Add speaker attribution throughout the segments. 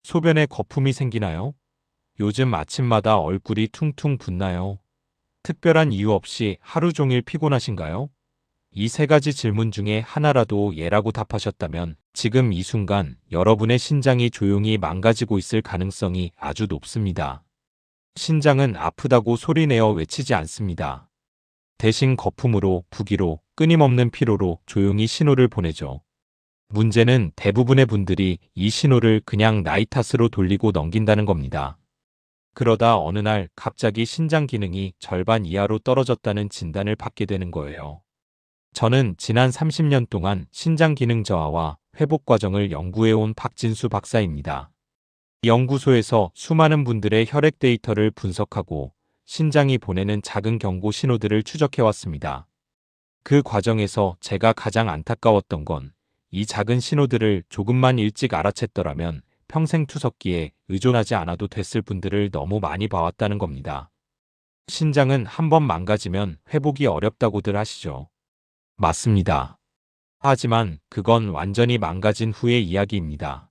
Speaker 1: 소변에 거품이 생기나요? 요즘 아침마다 얼굴이 퉁퉁 붓나요? 특별한 이유 없이 하루 종일 피곤하신가요? 이 세 가지 질문 중에 하나라도 예라고 답하셨다면 지금 이 순간 여러분의 신장이 조용히 망가지고 있을 가능성이 아주 높습니다. 신장은 아프다고 소리내어 외치지 않습니다. 대신 거품으로, 부기로, 끊임없는 피로로 조용히 신호를 보내죠. 문제는 대부분의 분들이 이 신호를 그냥 나이 탓으로 돌리고 넘긴다는 겁니다. 그러다 어느 날 갑자기 신장 기능이 절반 이하로 떨어졌다는 진단을 받게 되는 거예요. 저는 지난 30년 동안 신장 기능 저하와 회복 과정을 연구해온 박진수 박사입니다. 연구소에서 수많은 분들의 혈액 데이터를 분석하고 신장이 보내는 작은 경고 신호들을 추적해왔습니다. 그 과정에서 제가 가장 안타까웠던 건 이 작은 신호들을 조금만 일찍 알아챘더라면 평생 투석기에 의존하지 않아도 됐을 분들을 너무 많이 봐왔다는 겁니다. 신장은 한번 망가지면 회복이 어렵다고들 하시죠. 맞습니다. 하지만 그건 완전히 망가진 후의 이야기입니다.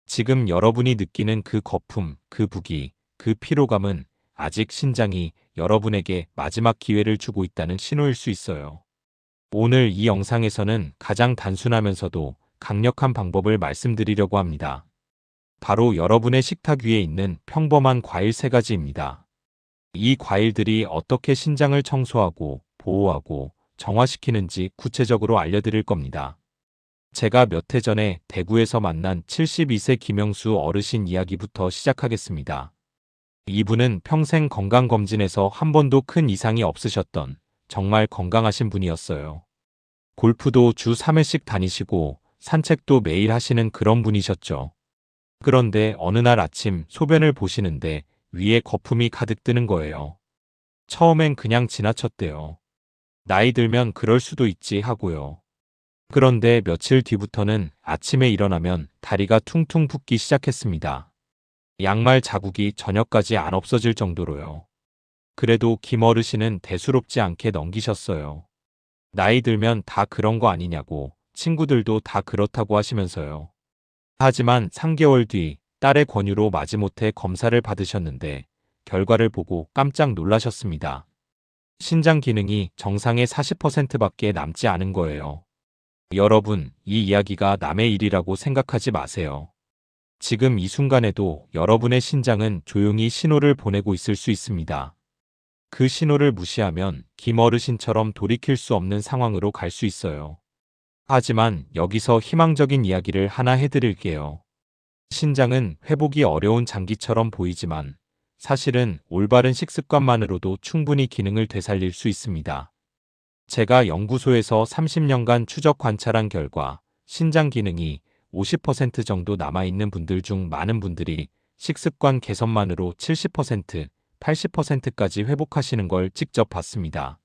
Speaker 1: 지금 여러분이 느끼는 그 거품, 그 부기, 그 피로감은 아직 신장이 여러분에게 마지막 기회를 주고 있다는 신호일 수 있어요. 오늘 이 영상에서는 가장 단순하면서도 강력한 방법을 말씀드리려고 합니다. 바로 여러분의 식탁 위에 있는 평범한 과일 3가지입니다. 이 과일들이 어떻게 신장을 청소하고 보호하고 정화시키는지 구체적으로 알려드릴 겁니다. 제가 몇 해 전에 대구에서 만난 72세 김영수 어르신 이야기부터 시작하겠습니다. 이분은 평생 건강검진에서 한 번도 큰 이상이 없으셨던 정말 건강하신 분이었어요. 골프도 주 3회씩 다니시고 산책도 매일 하시는 그런 분이셨죠. 그런데 어느 날 아침 소변을 보시는데 위에 거품이 가득 뜨는 거예요. 처음엔 그냥 지나쳤대요. 나이 들면 그럴 수도 있지 하고요. 그런데 며칠 뒤부터는 아침에 일어나면 다리가 퉁퉁 붓기 시작했습니다. 양말 자국이 저녁까지 안 없어질 정도로요. 그래도 김 어르신은 대수롭지 않게 넘기셨어요. 나이 들면 다 그런 거 아니냐고, 친구들도 다 그렇다고 하시면서요. 하지만 3개월 뒤 딸의 권유로 마지못해 검사를 받으셨는데 결과를 보고 깜짝 놀라셨습니다. 신장 기능이 정상의 40%밖에 남지 않은 거예요. 여러분, 이 이야기가 남의 일이라고 생각하지 마세요. 지금 이 순간에도 여러분의 신장은 조용히 신호를 보내고 있을 수 있습니다. 그 신호를 무시하면 김 어르신처럼 돌이킬 수 없는 상황으로 갈 수 있어요. 하지만 여기서 희망적인 이야기를 하나 해드릴게요. 신장은 회복이 어려운 장기처럼 보이지만 사실은 올바른 식습관만으로도 충분히 기능을 되살릴 수 있습니다. 제가 연구소에서 30년간 추적 관찰한 결과 신장 기능이 50% 정도 남아있는 분들 중 많은 분들이 식습관 개선만으로 70%, 80%까지 회복하시는 걸 직접 봤습니다.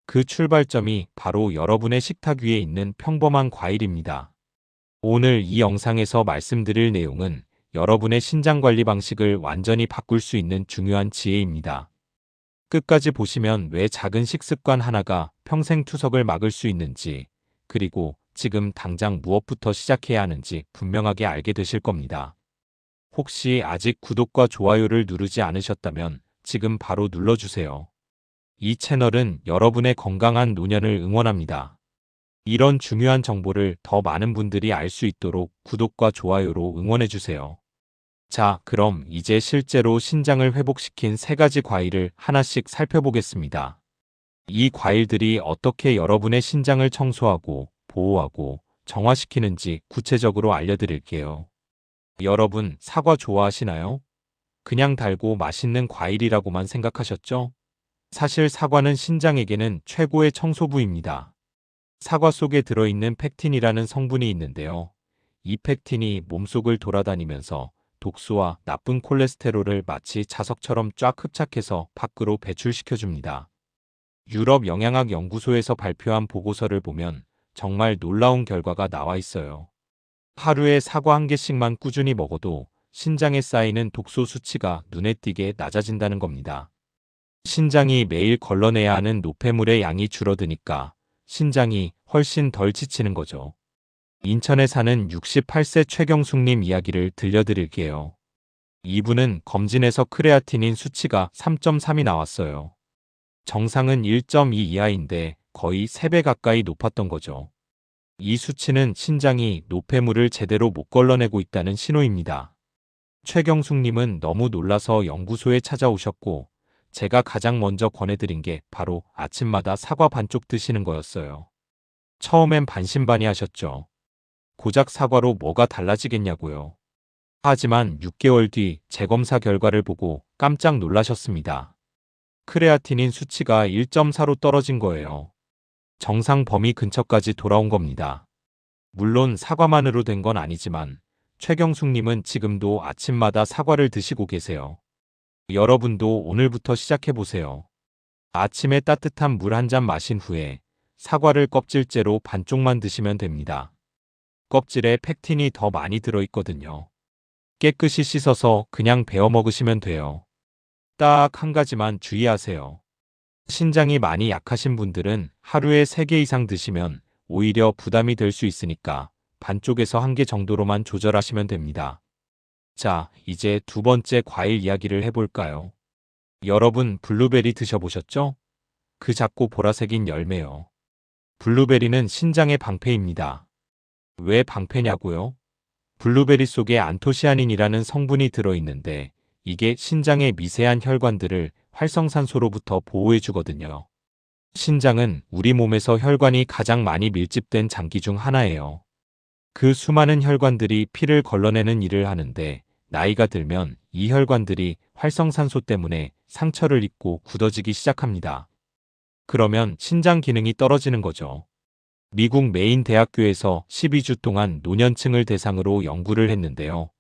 Speaker 1: 그 출발점이 바로 여러분의 식탁 위에 있는 평범한 과일입니다. 오늘 이 영상에서 말씀드릴 내용은 여러분의 신장 관리 방식을 완전히 바꿀 수 있는 중요한 지혜입니다. 끝까지 보시면 왜 작은 식습관 하나가 평생 투석을 막을 수 있는지, 그리고 지금 당장 무엇부터 시작해야 하는지 분명하게 알게 되실 겁니다. 혹시 아직 구독과 좋아요를 누르지 않으셨다면 지금 바로 눌러주세요. 이 채널은 여러분의 건강한 노년을 응원합니다. 이런 중요한 정보를 더 많은 분들이 알 수 있도록 구독과 좋아요로 응원해주세요. 자, 그럼 이제 실제로 신장을 회복시킨 3가지 과일을 하나씩 살펴보겠습니다. 이 과일들이 어떻게 여러분의 신장을 청소하고 보호하고 정화시키는지 구체적으로 알려드릴게요. 여러분, 사과 좋아하시나요? 그냥 달고 맛있는 과일이라고만 생각하셨죠? 사실 사과는 신장에게는 최고의 청소부입니다. 사과 속에 들어있는 펙틴이라는 성분이 있는데요. 이 펙틴이 몸속을 돌아다니면서 독소와 나쁜 콜레스테롤을 마치 자석처럼 쫙 흡착해서 밖으로 배출시켜줍니다. 유럽 영양학 연구소에서 발표한 보고서를 보면 정말 놀라운 결과가 나와 있어요. 하루에 사과 1개씩만 꾸준히 먹어도 신장에 쌓이는 독소 수치가 눈에 띄게 낮아진다는 겁니다. 신장이 매일 걸러내야 하는 노폐물의 양이 줄어드니까 신장이 훨씬 덜 지치는 거죠. 인천에 사는 68세 최경숙님 이야기를 들려드릴게요. 이분은 검진에서 크레아티닌 수치가 3.3이 나왔어요. 정상은 1.2 이하인데 거의 3배 가까이 높았던 거죠. 이 수치는 신장이 노폐물을 제대로 못 걸러내고 있다는 신호입니다. 최경숙님은 너무 놀라서 연구소에 찾아오셨고 제가 가장 먼저 권해드린 게 바로 아침마다 사과 반쪽 드시는 거였어요. 처음엔 반신반의하셨죠. 고작 사과로 뭐가 달라지겠냐고요. 하지만 6개월 뒤 재검사 결과를 보고 깜짝 놀라셨습니다. 크레아티닌 수치가 1.4로 떨어진 거예요. 정상 범위 근처까지 돌아온 겁니다. 물론 사과만으로 된 건 아니지만 최경숙님은 지금도 아침마다 사과를 드시고 계세요. 여러분도 오늘부터 시작해보세요. 아침에 따뜻한 물 한 잔 마신 후에 사과를 껍질째로 반쪽만 드시면 됩니다. 껍질에 팩틴이 더 많이 들어있거든요. 깨끗이 씻어서 그냥 베어 먹으시면 돼요. 딱 한 가지만 주의하세요. 신장이 많이 약하신 분들은 하루에 3개 이상 드시면 오히려 부담이 될 수 있으니까 반쪽에서 1개 정도로만 조절하시면 됩니다. 자, 이제 두 번째 과일 이야기를 해볼까요? 여러분 블루베리 드셔보셨죠? 그 작고 보라색인 열매요. 블루베리는 신장의 방패입니다. 왜 방패냐고요? 블루베리 속에 안토시아닌이라는 성분이 들어있는데 이게 신장의 미세한 혈관들을 활성산소로부터 보호해주거든요. 신장은 우리 몸에서 혈관이 가장 많이 밀집된 장기 중 하나예요. 그 수많은 혈관들이 피를 걸러내는 일을 하는데 나이가 들면 이 혈관들이 활성산소 때문에 상처를 입고 굳어지기 시작합니다. 그러면 신장 기능이 떨어지는 거죠. 미국 메인 대학교에서 12주 동안 노년층을 대상으로 연구를 했는데요.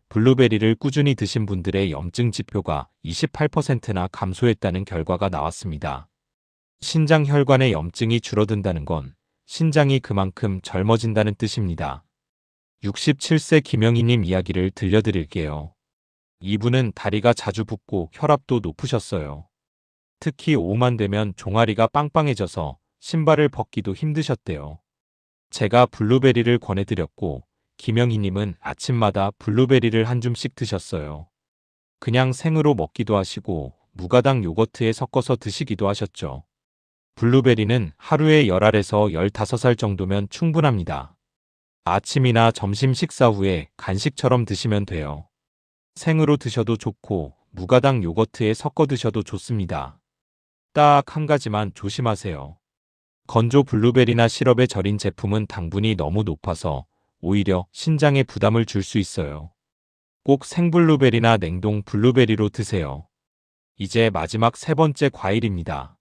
Speaker 1: 블루베리를 꾸준히 드신 분들의 염증 지표가 28%나 감소했다는 결과가 나왔습니다. 신장 혈관의 염증이 줄어든다는 건 신장이 그만큼 젊어진다는 뜻입니다. 67세 김영희님 이야기를 들려드릴게요. 이분은 다리가 자주 붓고 혈압도 높으셨어요. 특히 오후만 되면 종아리가 빵빵해져서 신발을 벗기도 힘드셨대요. 제가 블루베리를 권해드렸고 김영희님은 아침마다 블루베리를 한 줌씩 드셨어요. 그냥 생으로 먹기도 하시고 무가당 요거트에 섞어서 드시기도 하셨죠. 블루베리는 하루에 10알에서 15알 정도면 충분합니다. 아침이나 점심 식사 후에 간식처럼 드시면 돼요. 생으로 드셔도 좋고 무가당 요거트에 섞어 드셔도 좋습니다. 딱 한 가지만 조심하세요. 건조 블루베리나 시럽에 절인 제품은 당분이 너무 높아서 오히려 신장에 부담을 줄 수 있어요. 꼭 생블루베리나 냉동 블루베리로 드세요. 이제 마지막 세 번째 과일입니다.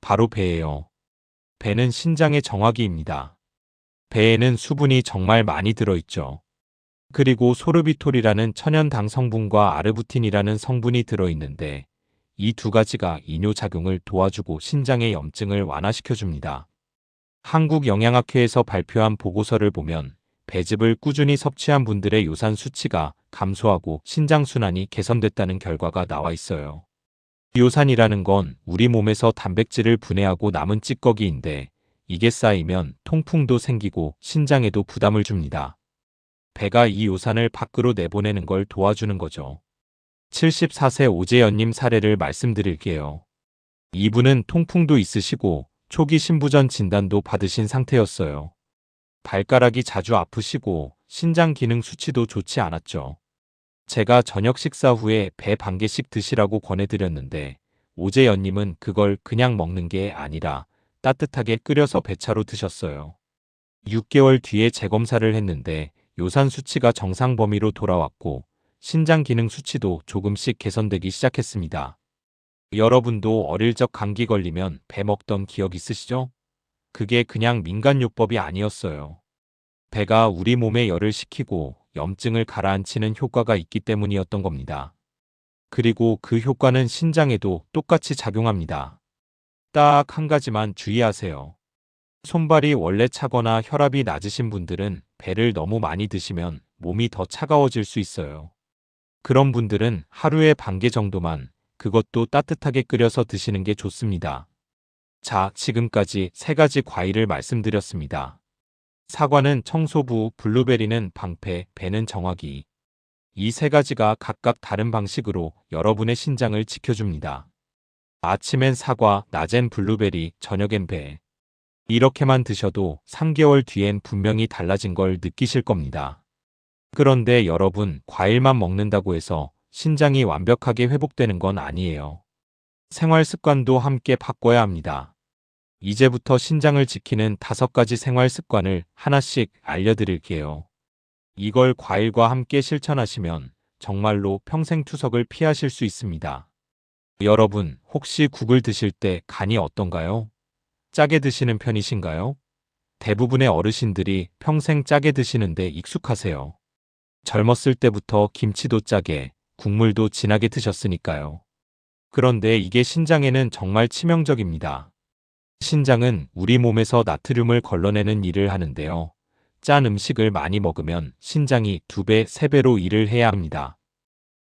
Speaker 1: 바로 배예요. 배는 신장의 정화기입니다. 배에는 수분이 정말 많이 들어있죠. 그리고 소르비톨이라는 천연당 성분과 아르부틴이라는 성분이 들어있는데 이 두 가지가 이뇨작용을 도와주고 신장의 염증을 완화시켜줍니다. 한국영양학회에서 발표한 보고서를 보면 배즙을 꾸준히 섭취한 분들의 요산 수치가 감소하고 신장순환이 개선됐다는 결과가 나와 있어요. 요산이라는 건 우리 몸에서 단백질을 분해하고 남은 찌꺼기인데 이게 쌓이면 통풍도 생기고 신장에도 부담을 줍니다. 배가 이 요산을 밖으로 내보내는 걸 도와주는 거죠. 74세 오재현님 사례를 말씀드릴게요. 이분은 통풍도 있으시고 초기 신부전 진단도 받으신 상태였어요. 발가락이 자주 아프시고 신장 기능 수치도 좋지 않았죠. 제가 저녁 식사 후에 배 반 개씩 드시라고 권해드렸는데 오재현님은 그걸 그냥 먹는 게 아니라 따뜻하게 끓여서 배차로 드셨어요. 6개월 뒤에 재검사를 했는데 요산 수치가 정상 범위로 돌아왔고 신장 기능 수치도 조금씩 개선되기 시작했습니다. 여러분도 어릴 적 감기 걸리면 배 먹던 기억 있으시죠? 그게 그냥 민간요법이 아니었어요. 배가 우리 몸에 열을 식히고 염증을 가라앉히는 효과가 있기 때문이었던 겁니다. 그리고 그 효과는 신장에도 똑같이 작용합니다. 딱 한 가지만 주의하세요. 손발이 원래 차거나 혈압이 낮으신 분들은 배를 너무 많이 드시면 몸이 더 차가워질 수 있어요. 그런 분들은 하루에 반 개 정도만, 그것도 따뜻하게 끓여서 드시는 게 좋습니다. 자, 지금까지 3가지 과일을 말씀드렸습니다. 사과는 청소부, 블루베리는 방패, 배는 정화기. 이 세 가지가 각각 다른 방식으로 여러분의 신장을 지켜줍니다. 아침엔 사과, 낮엔 블루베리, 저녁엔 배. 이렇게만 드셔도 3개월 뒤엔 분명히 달라진 걸 느끼실 겁니다. 그런데 여러분, 과일만 먹는다고 해서 신장이 완벽하게 회복되는 건 아니에요. 생활 습관도 함께 바꿔야 합니다. 이제부터 신장을 지키는 5가지 생활 습관을 하나씩 알려드릴게요. 이걸 과일과 함께 실천하시면 정말로 평생 투석을 피하실 수 있습니다. 여러분, 혹시 국을 드실 때 간이 어떤가요? 짜게 드시는 편이신가요? 대부분의 어르신들이 평생 짜게 드시는데 익숙하세요. 젊었을 때부터 김치도 짜게, 국물도 진하게 드셨으니까요. 그런데 이게 신장에는 정말 치명적입니다. 신장은 우리 몸에서 나트륨을 걸러내는 일을 하는데요. 짠 음식을 많이 먹으면 신장이 2배, 3배로 일을 해야 합니다.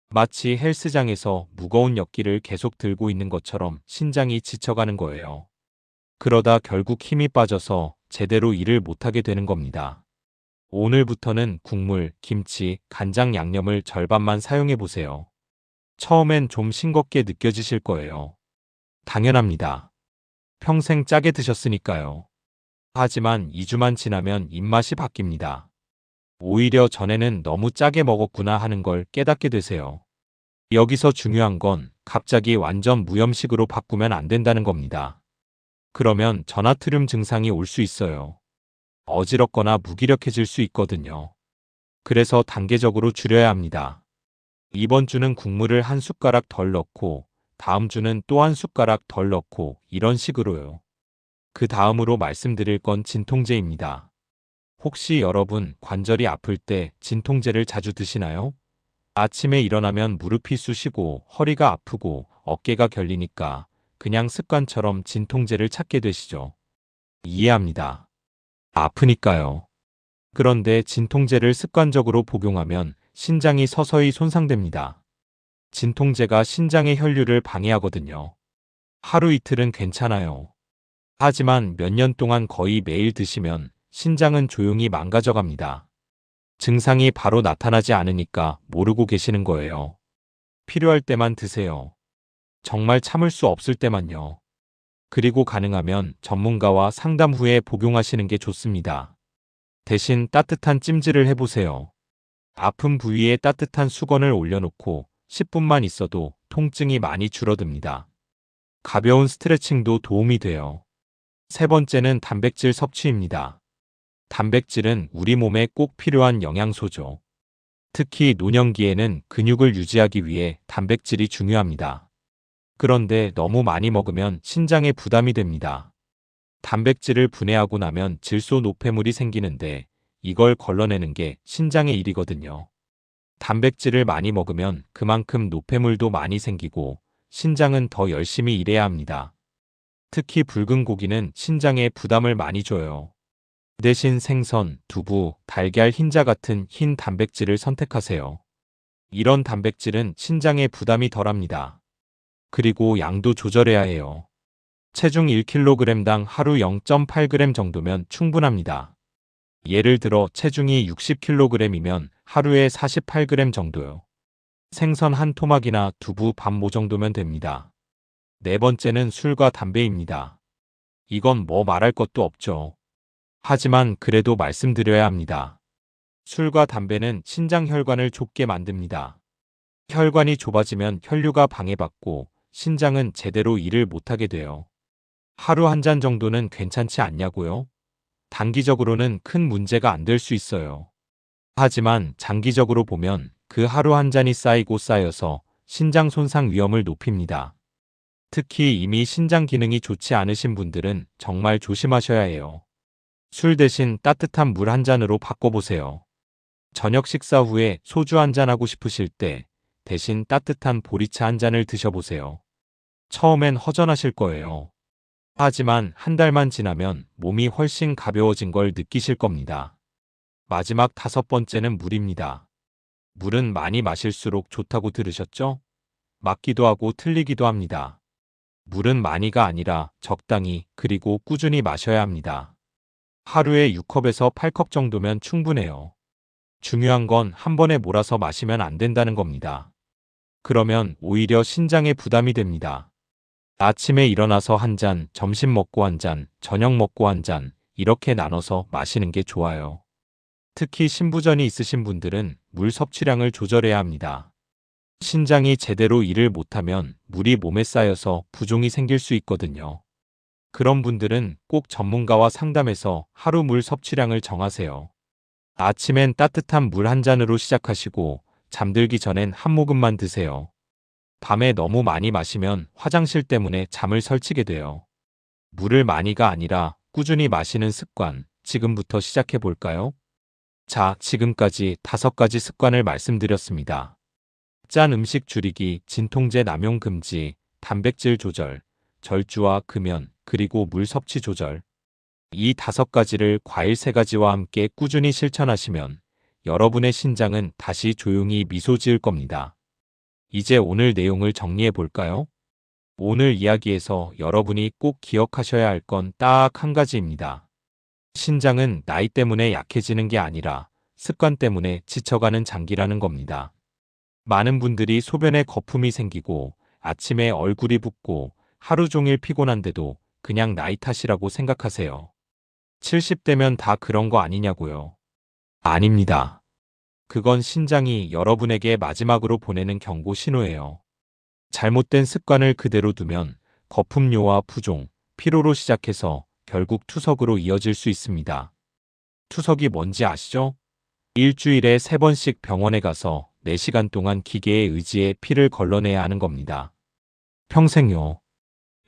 Speaker 1: 마치 헬스장에서 무거운 역기를 계속 들고 있는 것처럼 신장이 지쳐가는 거예요. 그러다 결국 힘이 빠져서 제대로 일을 못하게 되는 겁니다. 오늘부터는 국물, 김치, 간장 양념을 절반만 사용해 보세요. 처음엔 좀 싱겁게 느껴지실 거예요. 당연합니다. 평생 짜게 드셨으니까요. 하지만 2주만 지나면 입맛이 바뀝니다. 오히려 전에는 너무 짜게 먹었구나 하는 걸 깨닫게 되세요. 여기서 중요한 건 갑자기 완전 무염식으로 바꾸면 안 된다는 겁니다. 그러면 저나트륨 증상이 올 수 있어요. 어지럽거나 무기력해질 수 있거든요. 그래서 단계적으로 줄여야 합니다. 이번 주는 국물을 한 숟가락 덜 넣고, 다음 주는 또 한 숟가락 덜 넣고, 이런 식으로요. 그 다음으로 말씀드릴 건 진통제입니다. 혹시 여러분 관절이 아플 때 진통제를 자주 드시나요? 아침에 일어나면 무릎이 쑤시고 허리가 아프고 어깨가 결리니까 그냥 습관처럼 진통제를 찾게 되시죠. 이해합니다. 아프니까요. 그런데 진통제를 습관적으로 복용하면 신장이 서서히 손상됩니다. 진통제가 신장의 혈류를 방해하거든요. 하루 이틀은 괜찮아요. 하지만 몇 년 동안 거의 매일 드시면 신장은 조용히 망가져갑니다. 증상이 바로 나타나지 않으니까 모르고 계시는 거예요. 필요할 때만 드세요. 정말 참을 수 없을 때만요. 그리고 가능하면 전문가와 상담 후에 복용하시는 게 좋습니다. 대신 따뜻한 찜질을 해보세요. 아픈 부위에 따뜻한 수건을 올려놓고 10분만 있어도 통증이 많이 줄어듭니다. 가벼운 스트레칭도 도움이 돼요. 세 번째는 단백질 섭취입니다. 단백질은 우리 몸에 꼭 필요한 영양소죠. 특히 노년기에는 근육을 유지하기 위해 단백질이 중요합니다. 그런데 너무 많이 먹으면 신장에 부담이 됩니다. 단백질을 분해하고 나면 질소 노폐물이 생기는데 이걸 걸러내는 게 신장의 일이거든요. 단백질을 많이 먹으면 그만큼 노폐물도 많이 생기고 신장은 더 열심히 일해야 합니다. 특히 붉은 고기는 신장에 부담을 많이 줘요. 대신 생선, 두부, 달걀, 흰자 같은 흰 단백질을 선택하세요. 이런 단백질은 신장에 부담이 덜합니다. 그리고 양도 조절해야 해요. 체중 1kg당 하루 0.8g 정도면 충분합니다. 예를 들어 체중이 60kg이면 하루에 48g 정도요. 생선 한 토막이나 두부 반 모 정도면 됩니다. 네 번째는 술과 담배입니다. 이건 뭐 말할 것도 없죠. 하지만 그래도 말씀드려야 합니다. 술과 담배는 신장 혈관을 좁게 만듭니다. 혈관이 좁아지면 혈류가 방해받고 신장은 제대로 일을 못하게 돼요. 하루 한 잔 정도는 괜찮지 않냐고요? 단기적으로는 큰 문제가 안 될 수 있어요. 하지만 장기적으로 보면 그 하루 한 잔이 쌓이고 쌓여서 신장 손상 위험을 높입니다. 특히 이미 신장 기능이 좋지 않으신 분들은 정말 조심하셔야 해요. 술 대신 따뜻한 물 한 잔으로 바꿔보세요. 저녁 식사 후에 소주 한 잔 하고 싶으실 때 대신 따뜻한 보리차 한 잔을 드셔보세요. 처음엔 허전하실 거예요. 하지만 한 달만 지나면 몸이 훨씬 가벼워진 걸 느끼실 겁니다. 마지막 5번째는 물입니다. 물은 많이 마실수록 좋다고 들으셨죠? 맞기도 하고 틀리기도 합니다. 물은 많이가 아니라 적당히 그리고 꾸준히 마셔야 합니다. 하루에 6컵에서 8컵 정도면 충분해요. 중요한 건 한 번에 몰아서 마시면 안 된다는 겁니다. 그러면 오히려 신장에 부담이 됩니다. 아침에 일어나서 한 잔, 점심 먹고 한 잔, 저녁 먹고 한 잔, 이렇게 나눠서 마시는 게 좋아요. 특히 신부전이 있으신 분들은 물 섭취량을 조절해야 합니다. 신장이 제대로 일을 못하면 물이 몸에 쌓여서 부종이 생길 수 있거든요. 그런 분들은 꼭 전문가와 상담해서 하루 물 섭취량을 정하세요. 아침엔 따뜻한 물 한 잔으로 시작하시고 잠들기 전엔 한 모금만 드세요. 밤에 너무 많이 마시면 화장실 때문에 잠을 설치게 돼요. 물을 많이가 아니라 꾸준히 마시는 습관, 지금부터 시작해 볼까요? 자, 지금까지 5가지 습관을 말씀드렸습니다. 짠 음식 줄이기, 진통제 남용 금지, 단백질 조절, 절주와 금연, 그리고 물 섭취 조절. 이 5가지를 과일 3가지와 함께 꾸준히 실천하시면 여러분의 신장은 다시 조용히 미소 지을 겁니다. 이제 오늘 내용을 정리해 볼까요? 오늘 이야기에서 여러분이 꼭 기억하셔야 할 건 딱 한 가지입니다. 신장은 나이 때문에 약해지는 게 아니라 습관 때문에 지쳐가는 장기라는 겁니다. 많은 분들이 소변에 거품이 생기고 아침에 얼굴이 붓고 하루 종일 피곤한데도 그냥 나이 탓이라고 생각하세요. 70대면 다 그런 거 아니냐고요. 아닙니다. 그건 신장이 여러분에게 마지막으로 보내는 경고 신호예요. 잘못된 습관을 그대로 두면 거품료와 부종, 피로로 시작해서 결국 투석으로 이어질 수 있습니다. 투석이 뭔지 아시죠? 일주일에 3번씩 병원에 가서 4시간 동안 기계에 의지해 피를 걸러내야 하는 겁니다. 평생요.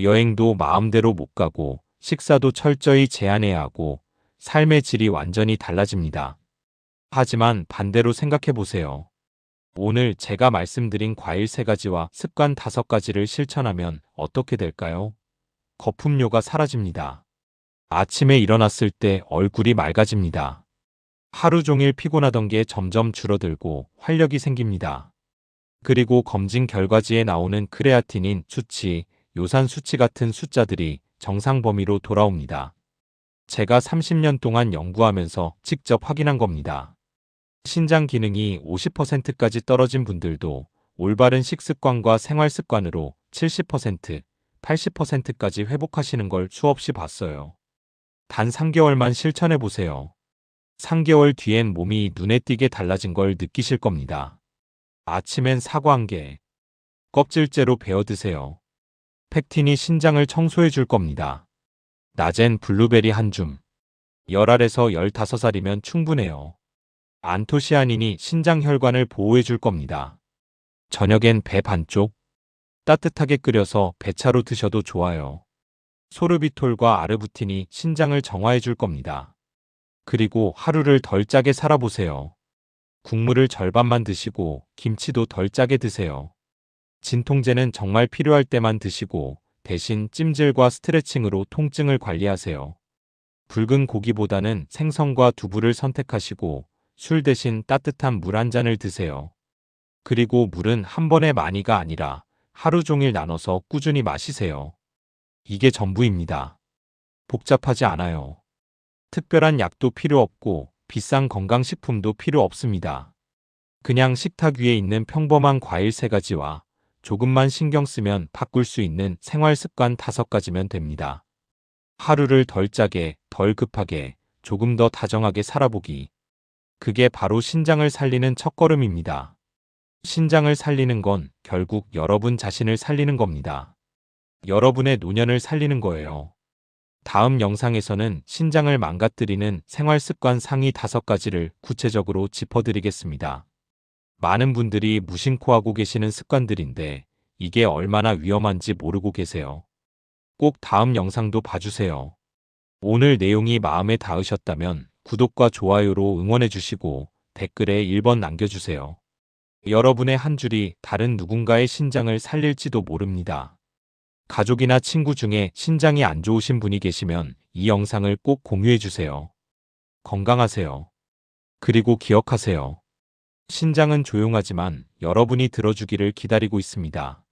Speaker 1: 여행도 마음대로 못 가고 식사도 철저히 제한해야 하고 삶의 질이 완전히 달라집니다. 하지만 반대로 생각해 보세요. 오늘 제가 말씀드린 과일 3가지와 습관 5가지를 실천하면 어떻게 될까요? 거품료가 사라집니다. 아침에 일어났을 때 얼굴이 맑아집니다. 하루 종일 피곤하던 게 점점 줄어들고 활력이 생깁니다. 그리고 검진 결과지에 나오는 크레아티닌 수치, 요산 수치 같은 숫자들이 정상 범위로 돌아옵니다. 제가 30년 동안 연구하면서 직접 확인한 겁니다. 신장 기능이 50%까지 떨어진 분들도 올바른 식습관과 생활 습관으로 70%, 80%까지 회복하시는 걸 수없이 봤어요. 단 3개월만 실천해 보세요. 3개월 뒤엔 몸이 눈에 띄게 달라진 걸 느끼실 겁니다. 아침엔 사과 1개, 껍질째로 베어 드세요. 팩틴이 신장을 청소해 줄 겁니다. 낮엔 블루베리 1줌, 10알에서 15알이면 충분해요. 안토시아닌이 신장 혈관을 보호해 줄 겁니다. 저녁엔 배 반쪽, 따뜻하게 끓여서 배차로 드셔도 좋아요. 소르비톨과 아르부틴이 신장을 정화해 줄 겁니다. 그리고 하루를 덜 짜게 살아보세요. 국물을 절반만 드시고 김치도 덜 짜게 드세요. 진통제는 정말 필요할 때만 드시고 대신 찜질과 스트레칭으로 통증을 관리하세요. 붉은 고기보다는 생선과 두부를 선택하시고 술 대신 따뜻한 물 1잔을 드세요. 그리고 물은 한 번에 많이가 아니라 하루 종일 나눠서 꾸준히 마시세요. 이게 전부입니다. 복잡하지 않아요. 특별한 약도 필요 없고 비싼 건강식품도 필요 없습니다. 그냥 식탁 위에 있는 평범한 과일 3가지와 조금만 신경 쓰면 바꿀 수 있는 생활 습관 5가지면 됩니다. 하루를 덜 짜게, 덜 급하게, 조금 더 다정하게 살아보기. 그게 바로 신장을 살리는 첫걸음입니다. 신장을 살리는 건 결국 여러분 자신을 살리는 겁니다. 여러분의 노년을 살리는 거예요. 다음 영상에서는 신장을 망가뜨리는 생활 습관 상위 5가지를 구체적으로 짚어드리겠습니다. 많은 분들이 무심코 하고 계시는 습관들인데 이게 얼마나 위험한지 모르고 계세요. 꼭 다음 영상도 봐주세요. 오늘 내용이 마음에 닿으셨다면 구독과 좋아요로 응원해 주시고 댓글에 1번 남겨주세요. 여러분의 한 줄이 다른 누군가의 신장을 살릴지도 모릅니다. 가족이나 친구 중에 신장이 안 좋으신 분이 계시면 이 영상을 꼭 공유해 주세요. 건강하세요. 그리고 기억하세요. 신장은 조용하지만 여러분이 들어주기를 기다리고 있습니다.